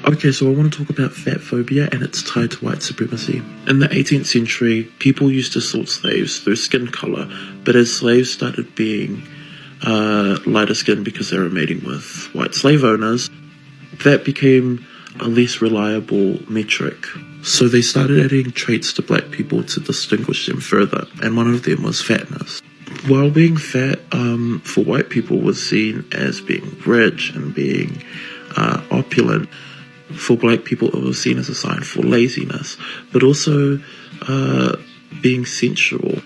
Okay, so I want to talk about fat phobia, and it's tied to white supremacy. In the 18th century, people used to sort slaves through skin color, but as slaves started being lighter skinned because they were mating with white slave owners, that became a less reliable metric. So they started adding traits to black people to distinguish them further, and one of them was fatness. While being fat for white people was seen as being rich and being opulent, for black people it was seen as a sign for laziness, but also being sensual,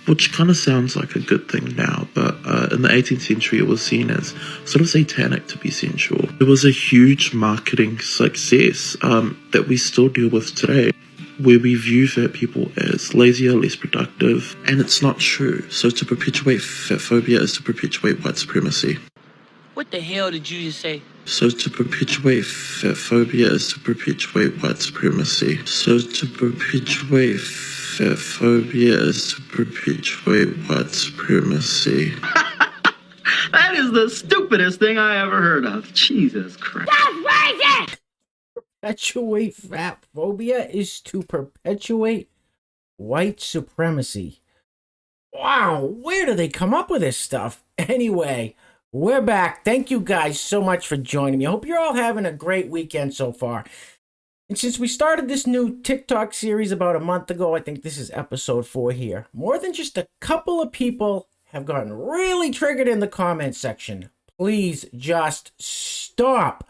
which kind of sounds like a good thing now, but in the 18th century it was seen as sort of satanic to be sensual. It was a huge marketing success that we still deal with today, where we view fat people as lazier, less productive, and it's not true. So to perpetuate fat phobia is to perpetuate white supremacy. What the hell did you just say? So to perpetuate fat phobia is to perpetuate white supremacy. So to perpetuate fat phobia is to perpetuate white supremacy. That is the stupidest thing I ever heard of. Jesus Christ. That's racist! Perpetuate fat phobia is to perpetuate white supremacy. Wow, where do they come up with this stuff? Anyway, we're back. Thank you guys so much for joining me. I hope you're all having a great weekend so far. And since we started this new TikTok series about a month ago, I think this is episode 4 here. More than just a couple of people have gotten really triggered in the comment section. Please just stop.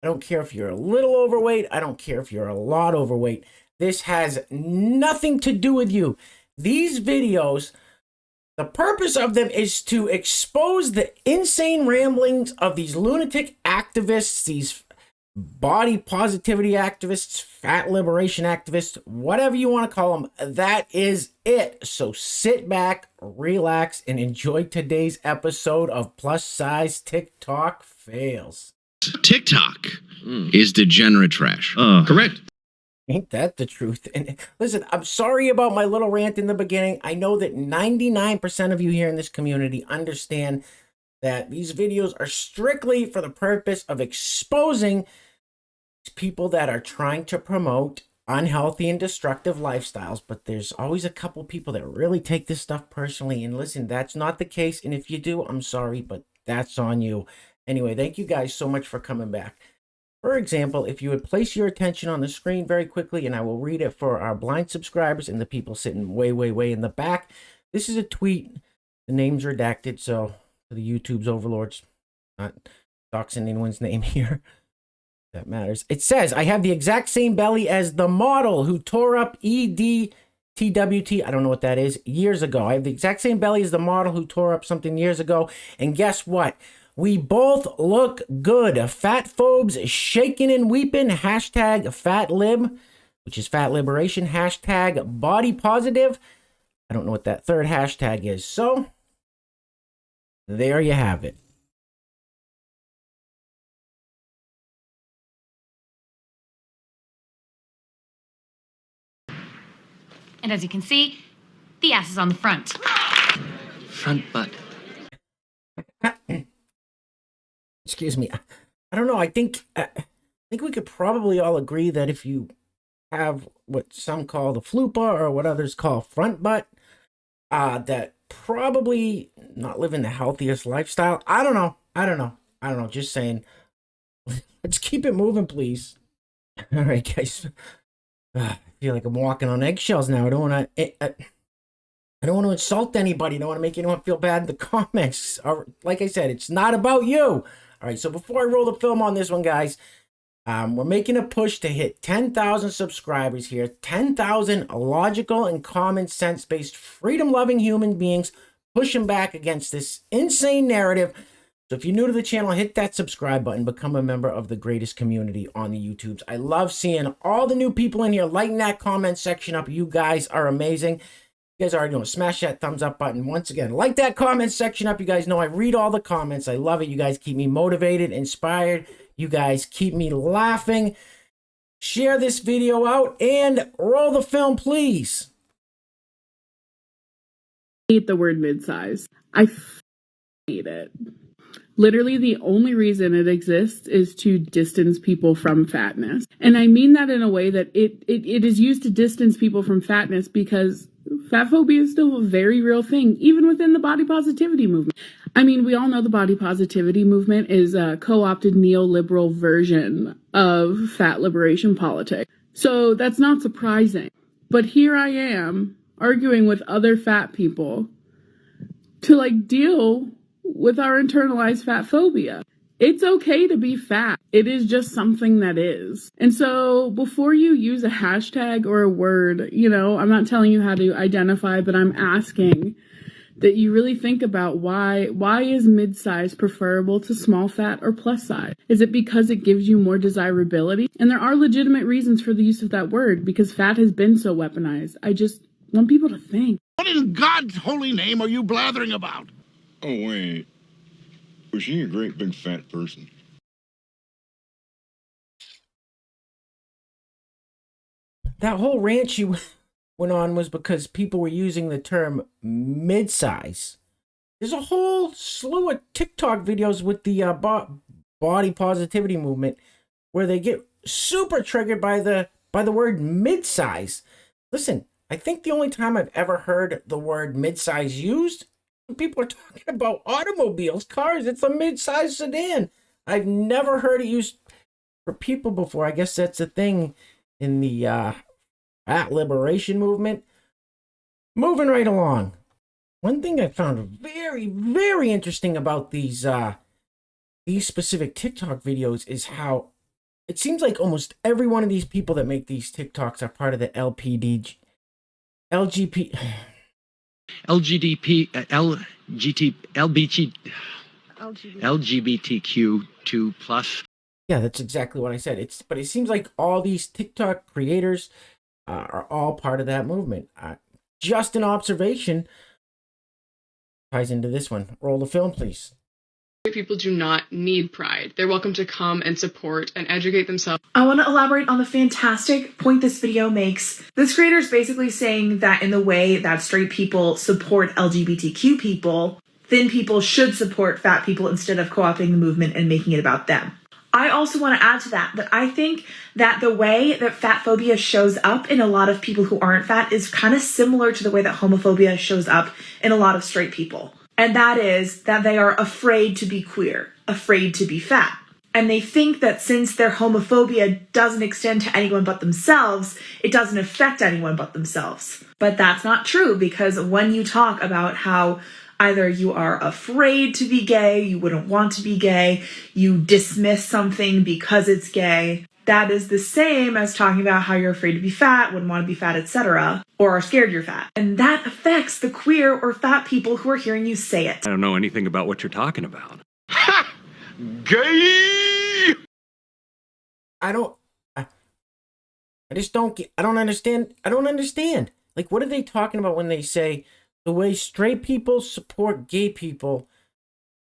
I don't care if you're a little overweight. I don't care if you're a lot overweight. This has nothing to do with you. These videos, the purpose of them is to expose the insane ramblings of these lunatic activists, these body positivity activists, fat liberation activists, whatever you want to call them. That is it. So sit back, relax, and enjoy today's episode of Plus Size TikTok Fails. TikTok is degenerate trash. Correct. Ain't that the truth? And listen, I'm sorry about my little rant in the beginning. I know that 99% of you here in this community understand that these videos are strictly for the purpose of exposing people that are trying to promote unhealthy and destructive lifestyles. But there's always a couple people that really take this stuff personally. And listen, that's not the case. And if you do, I'm sorry, but that's on you. Anyway, thank you guys so much for coming back. For example, if you would place your attention on the screen very quickly, and I will read it for our blind subscribers and the people sitting way, way, way in the back. This is a tweet. The name's redacted, so for the YouTube's overlords, not doxing anyone's name here. That matters. It says, I have the exact same belly as the model who tore up EDTWT. I don't know what that is. Years ago. I have the exact same belly as the model who tore up something years ago. And guess what? We both look good. Fat phobes shaking and weeping. Hashtag fat lib, which is fat liberation. Hashtag body positive. I don't know what that third hashtag is. So there you have it. And as you can see, the ass is on the front. Front butt. Excuse me. I don't know. I think we could probably all agree that if you have what some call the flupa or what others call front butt, that probably not living the healthiest lifestyle. I don't know. Just saying. Let's keep it moving, please. All right, guys. I feel like I'm walking on eggshells now. I don't want to insult anybody. I don't want to make anyone feel bad in the comments. Like I said, it's not about you. All right, so before I roll the film on this one, guys, we're making a push to hit 10,000 subscribers here. 10,000 logical and common sense-based, freedom-loving human beings pushing back against this insane narrative. So if you're new to the channel, hit that subscribe button. Become a member of the greatest community on the YouTubes. I love seeing all the new people in here. Lighten that comment section up. You guys are amazing. You guys already know. Smash that thumbs up button. Once again, like that comment section up. You guys know I read all the comments. I love it. You guys keep me motivated, inspired. You guys keep me laughing. Share this video out and roll the film, please. I hate the word mid-size. I hate it. Literally, the only reason it exists is to distance people from fatness. And I mean that in a way that it is used to distance people from fatness because fat phobia is still a very real thing, even within the body positivity movement. I mean, we all know the body positivity movement is a co-opted neoliberal version of fat liberation politics. So that's not surprising. But here I am arguing with other fat people to like deal with our internalized fat phobia. It's okay to be fat. It is just something that is. And so before you use a hashtag or a word, you know, I'm not telling you how to identify, but I'm asking that you really think about why is mid-size preferable to small fat or plus size? Is it because it gives you more desirability? And there are legitimate reasons for the use of that word because fat has been so weaponized. I just want people to think. What in God's holy name are you blathering about? Oh, wait. Was she a great big fat person? That whole rant she went on was because people were using the term mid-size. There's a whole slew of TikTok videos with the body positivity movement where they get super triggered by the word mid-size. Listen, I think the only time I've ever heard the word mid-size used, when people are talking about automobiles, cars, it's a mid-size sedan. I've never heard it used for people before. I guess that's a thing in the fat liberation movement. Moving right along. One thing I found very, very interesting about these specific TikTok videos is how it seems like almost every one of these people that make these TikToks are part of the LGBTQ2 plus. Yeah, that's exactly what I said. But it seems like all these TikTok creators are all part of that movement. Just an observation ties into this one. Roll the film, please. People do not need pride. They're welcome to come and support and educate themselves. I want to elaborate on the fantastic point this video makes. This creator is basically saying that in the way that straight people support LGBTQ people, thin people should support fat people instead of co-opting the movement and making it about them. I also want to add to that I think that the way that fat phobia shows up in a lot of people who aren't fat is kind of similar to the way that homophobia shows up in a lot of straight people. And that is that they are afraid to be queer, afraid to be fat. And they think that since their homophobia doesn't extend to anyone but themselves, it doesn't affect anyone but themselves. But that's not true, because when you talk about how either you are afraid to be gay, you wouldn't want to be gay, you dismiss something because it's gay, that is the same as talking about how you're afraid to be fat, wouldn't want to be fat, etc., or are scared you're fat. And that affects the queer or fat people who are hearing you say it. I don't know anything about what you're talking about. Ha! Gay! I don't understand. Like, what are they talking about when they say the way straight people support gay people,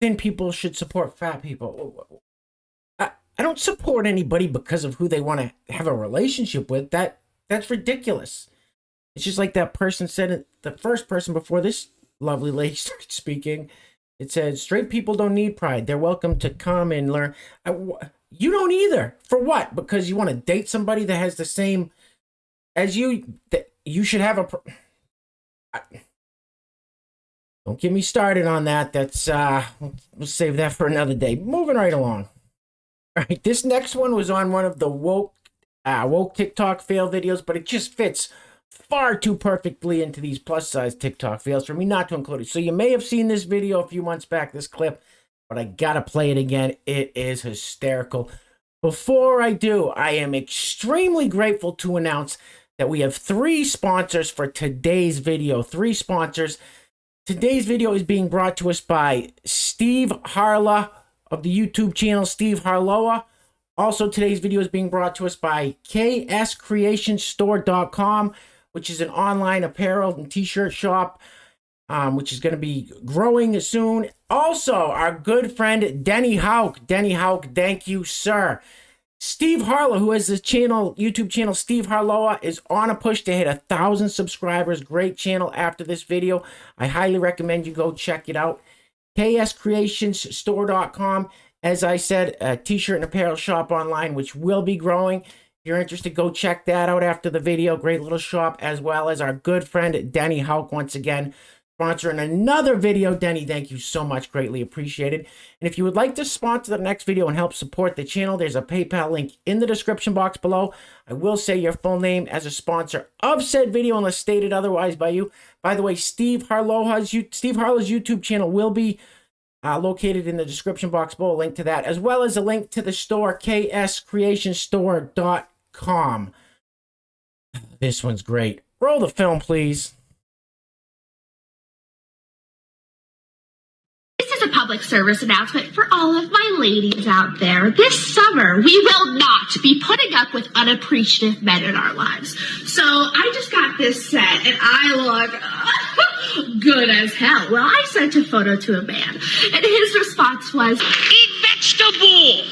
thin people should support fat people? I don't support anybody because of who they want to have a relationship with. That's ridiculous. It's just like that person said it, the first person before this lovely lady started speaking. It said, straight people don't need pride. They're welcome to come and learn. You don't either. For what? Because you want to date somebody that has the same as you, that you should have a... Don't get me started on that. That's, we'll save that for another day. Moving right along. All right, this next one was on one of the woke TikTok fail videos, but it just fits far too perfectly into these plus-size TikTok fails for me not to include it. So you may have seen this video a few months back, this clip, but I gotta play it again. It is hysterical. Before I do, I am extremely grateful to announce that we have 3 sponsors for today's video. 3 sponsors. Today's video is being brought to us by Steve Harla of the YouTube channel Steve Harloa. Also, today's video is being brought to us by kscreationstore.com, which is an online apparel and t-shirt shop, which is going to be growing soon. Also, our good friend Denny Hauk. Denny Hauk, thank you, sir. Steve Harlow, who has this channel, YouTube channel, Steve Harloa, is on a push to hit 1,000 subscribers. Great channel after this video. I highly recommend you go check it out. kscreationsstore.com. As I said, a t-shirt and apparel shop online, which will be growing. If you're interested, go check that out after the video. Great little shop, as well as our good friend Denny Hauk, once again sponsoring another video. Denny, thank you so much, greatly appreciated. And if you would like to sponsor the next video and help support the channel, there's a PayPal link in the description box below. I will say your full name as a sponsor of said video unless stated otherwise by you. By the way, Steve Harlow's YouTube channel will be located in the description box below, a link to that, as well as a link to the store, kscreationstore.com. This one's great. Roll the film, please. This is a public service announcement for all of my ladies out there. This summer, we will not be putting up with unappreciative men in our lives. So I just got this set, and I look good as hell. Well, I sent a photo to a man, and his response was, "Eat vegetable!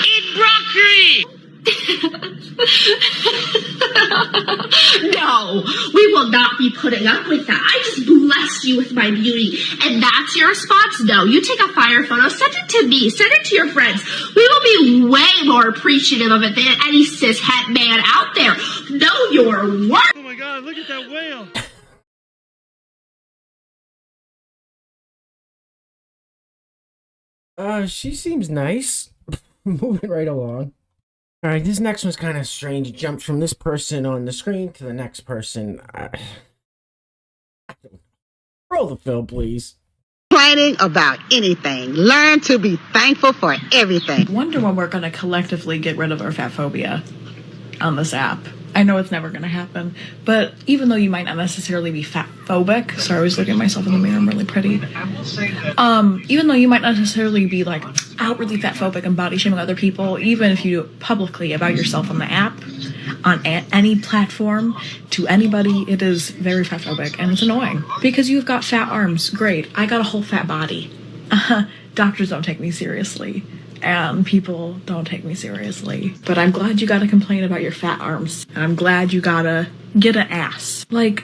Eat broccoli!" No, we will not be putting up with that. I just blessed you with my beauty, and that's your response? No, you take a fire photo, send it to me, send it to your friends. We will be way more appreciative of it than any cishet man out there. Know your worth. Oh my God, look at that whale. She seems nice. Moving right along. All right, this next one's kind of strange. It jumps from this person on the screen to the next person. Roll the film, please. Complaining about anything. Learn to be thankful for everything. Wonder when we're going to collectively get rid of our fat phobia on this app. I know it's never going to happen, but even though you might not necessarily be fat phobic, sorry, I was looking at myself in the mirror, I'm really pretty. Even though you might not necessarily be like outwardly fat phobic and body shaming other people, even if you do it publicly about yourself on the app, on any platform, to anybody, it is very fat phobic, and it's annoying because you've got fat arms. Great, I got a whole fat body. Doctors don't take me seriously. And people don't take me seriously. But I'm glad you gotta complain about your fat arms. And I'm glad you gotta get an ass. Like,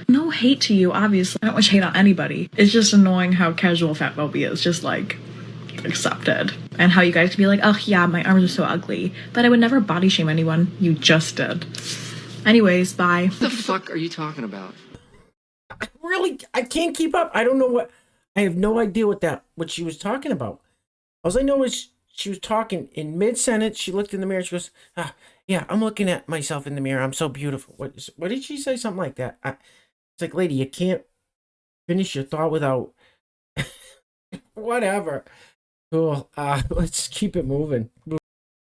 no hate to you, obviously. Not much hate on anybody. It's just annoying how casual fat phobia is just, like, accepted. And how you guys can be like, oh yeah, my arms are so ugly. But I would never body shame anyone. You just did. Anyways, bye. What the fuck are you talking about? Really? I can't keep up. I don't know what... I have no idea what she was talking about. All I know is she was talking in mid-sentence. She looked in the mirror. She goes, yeah, I'm looking at myself in the mirror. I'm so beautiful. What did she say? Something like that. It's like, lady, you can't finish your thought without... Whatever. Cool. Let's keep it moving. All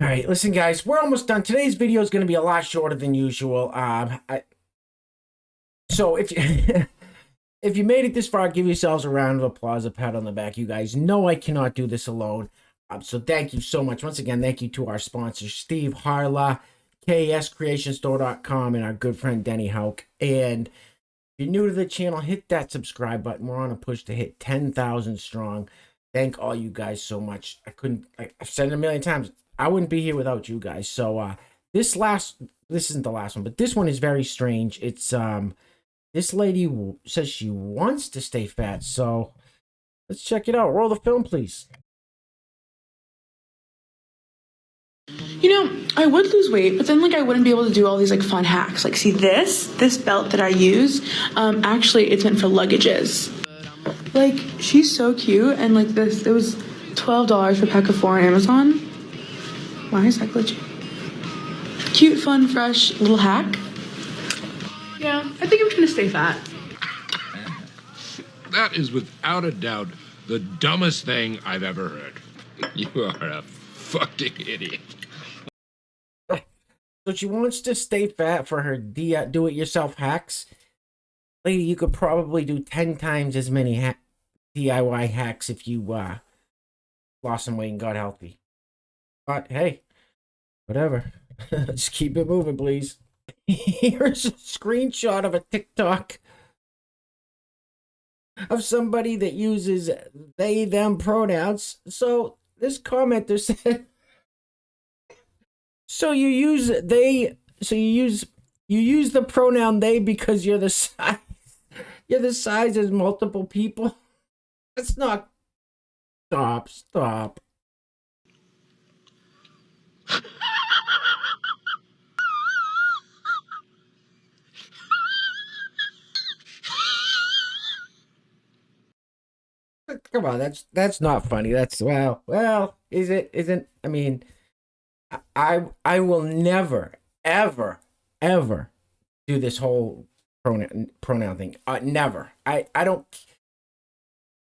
right, listen, guys. We're almost done. Today's video is going to be a lot shorter than usual. So if you... If you made it this far, give yourselves a round of applause, a pat on the back. You guys know I cannot do this alone. So thank you so much. Once again, thank you to our sponsors, Steve Harla, kscreationstore.com, and our good friend Denny Hauk. And if you're new to the channel, hit that subscribe button. We're on a push to hit 10,000 strong. Thank all you guys so much. I've said it a million times. I wouldn't be here without you guys. So this isn't the last one, but this one is very strange. It's this lady says she wants to stay fat, so let's check it out. Roll the film, please. You know, I would lose weight, but then like I wouldn't be able to do all these like fun hacks. Like, see this belt that I use, actually it's meant for luggages. Like, she's so cute, and like this, it was $12 for a pack of 4 on Amazon. Why is that glitchy? Cute, fun, fresh little hack. Yeah, I think I'm just gonna stay fat. That is without a doubt the dumbest thing I've ever heard. You are a fucking idiot. So she wants to stay fat for her do-it-yourself hacks. Lady, you could probably do 10 times as many DIY hacks if you lost some weight and got healthy. But hey, whatever. Just keep it moving, please. Here's a screenshot of a TikTok of somebody that uses they, them pronouns. So this commenter said, you use the pronoun they because you're the size You're the size as multiple people. That's not. Stop. Come on, that's not funny. That's well, is it? Isn't? I mean, I will never, ever do this whole pronoun thing. Never. I don't.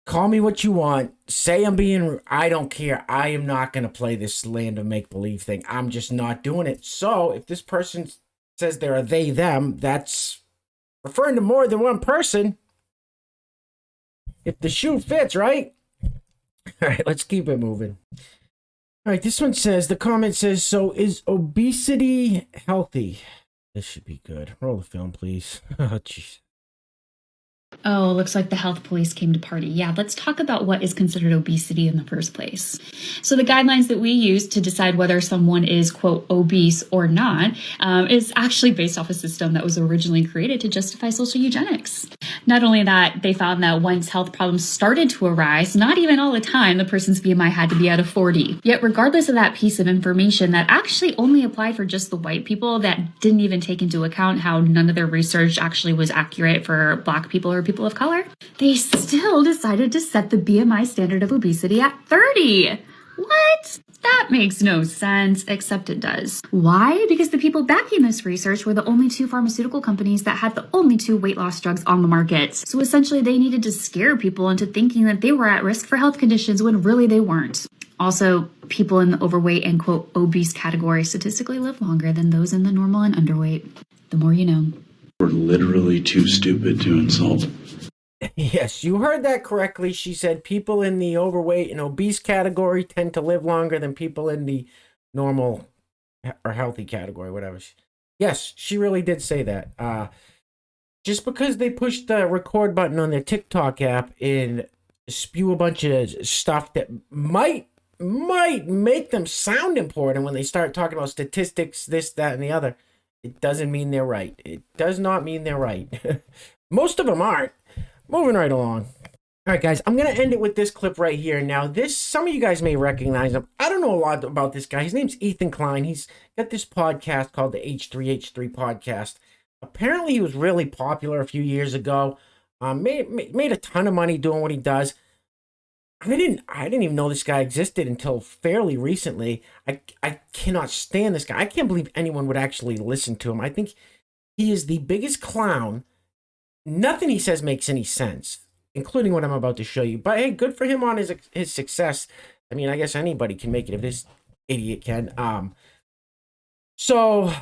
Call me what you want. Say I'm being rude. I don't care. I am not going to play this land of make-believe thing. I'm just not doing it. So if this person says they're a they, them, that's referring to more than one person. If the shoe fits, right? All right, let's keep it moving. All right, this one says, the comment says, so is obesity healthy? This should be good. Roll the film, please. Oh, jeez. Oh, looks like the health police came to party. Yeah, let's talk about what is considered obesity in the first place. So the guidelines that we use to decide whether someone is, quote, obese or not, is actually based off a system that was originally created to justify social eugenics. Not only that, they found that once health problems started to arise, not even all the time, the person's BMI had to be out of 40. Yet regardless of that piece of information, that actually only applied for just the white people, that didn't even take into account how none of their research actually was accurate for Black people or people of color, they still decided to set the BMI standard of obesity at 30. What? That makes no sense, except it does. Why? Because the people backing this research were the only two pharmaceutical companies that had the only two weight loss drugs on the market. So essentially they needed to scare people into thinking that they were at risk for health conditions when really they weren't. Also, people in the overweight and, quote, obese category statistically live longer than those in the normal and underweight. The more you know. We're literally too stupid to insult. Yes, you heard that correctly. She said people in the overweight and obese category tend to live longer than people in the normal or healthy category, whatever. Yes, she really did say that. Just because they push the record button on their TikTok app and spew a bunch of stuff that might make them sound important when they start talking about statistics, this, that, and the other, it doesn't mean they're right. It does not mean they're right. Most of them aren't. Moving right along. All right, guys, I'm going to end it with this clip right here. Now, some of you guys may recognize him. I don't know a lot about this guy. His name's Ethan Klein. He's got this podcast called the H3H3 Podcast. Apparently, he was really popular a few years ago. Made a ton of money doing what he does. I didn't even know this guy existed until fairly recently. I cannot stand this guy. I can't believe anyone would actually listen to him. I think he is the biggest clown. Nothing he says makes any sense, including what I'm about to show you. But hey, good for him on his success. I mean, I guess anybody can make it if this idiot can. So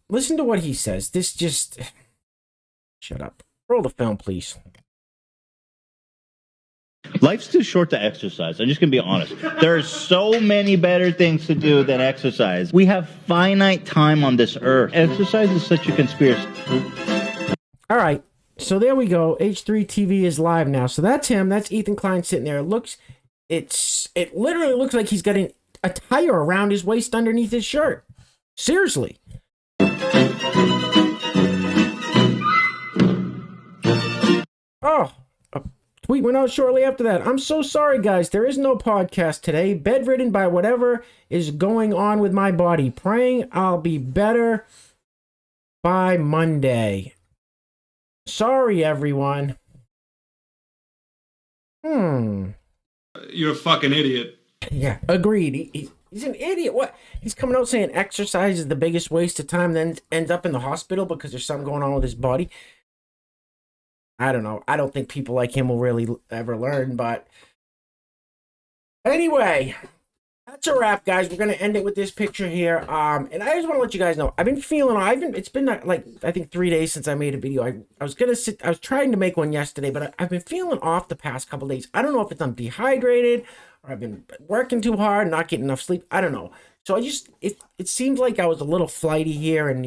listen to what he says. This just shut up. Roll the film, please. Life's too short to exercise. I'm just going to be honest. There are so many better things to do than exercise. We have finite time on this earth. Exercise is such a conspiracy. All right. So there we go. H3 TV is live now. So that's him. That's Ethan Klein sitting there. It literally looks like he's got a tire around his waist underneath his shirt. Seriously. Oh, a tweet went out shortly after that. I'm so sorry, guys. There is no podcast today. Bedridden by whatever is going on with my body. Praying I'll be better by Monday. Sorry, everyone. You're a fucking idiot. Yeah, agreed. He's an idiot. What? He's coming out saying exercise is the biggest waste of time, then ends up in the hospital because there's something going on with his body. I don't know. I don't think people like him will really ever learn, but anyway, that's a wrap, guys. We're gonna end it with this picture here. And I just want to let you guys know, I've been feeling. It's been like I think 3 days since I made a video. I was trying to make one yesterday, but I've been feeling off the past couple days. I don't know if it's I'm dehydrated or I've been working too hard, not getting enough sleep. I don't know. So it seems like I was a little flighty here, and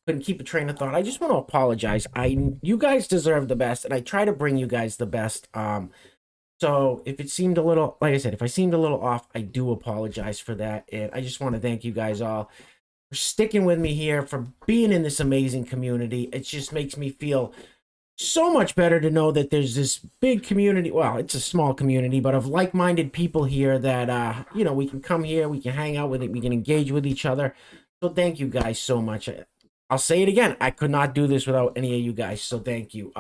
couldn't keep a train of thought. I just want to apologize. You guys deserve the best, and I try to bring you guys the best. So if it seemed a little, like I said, if I seemed a little off, I do apologize for that. And I just want to thank you guys all for sticking with me here, for being in this amazing community. It just makes me feel so much better to know that there's this big community. Well, it's a small community, but of like-minded people here that, you know, we can come here, we can hang out with it, we can engage with each other. So thank you guys so much. I'll say it again. I could not do this without any of you guys. So thank you.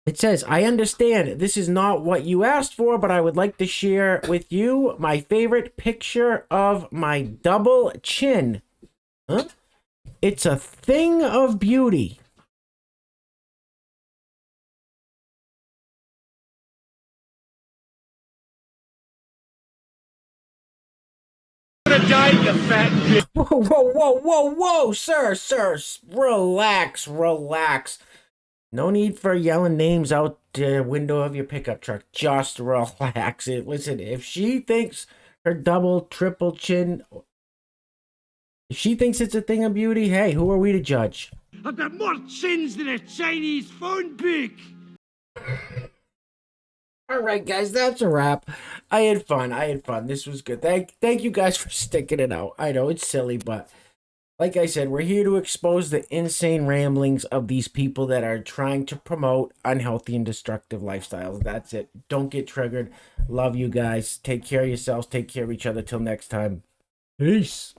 It says, I understand this is not what you asked for, but I would like to share with you my favorite picture of my double chin. Huh? It's a thing of beauty. Whoa, whoa, whoa, whoa, whoa, sir, relax, relax. No need for yelling names out the window of your pickup truck. Just relax. Listen, if she thinks her double, triple chin, if she thinks it's a thing of beauty, hey, who are we to judge? I've got more chins than a Chinese phone book. All right, guys, that's a wrap. I had fun. This was good. Thank you guys for sticking it out. I know it's silly, but like I said, we're here to expose the insane ramblings of these people that are trying to promote unhealthy and destructive lifestyles. That's it. Don't get triggered. Love you guys. Take care of yourselves. Take care of each other. Till next time. Peace.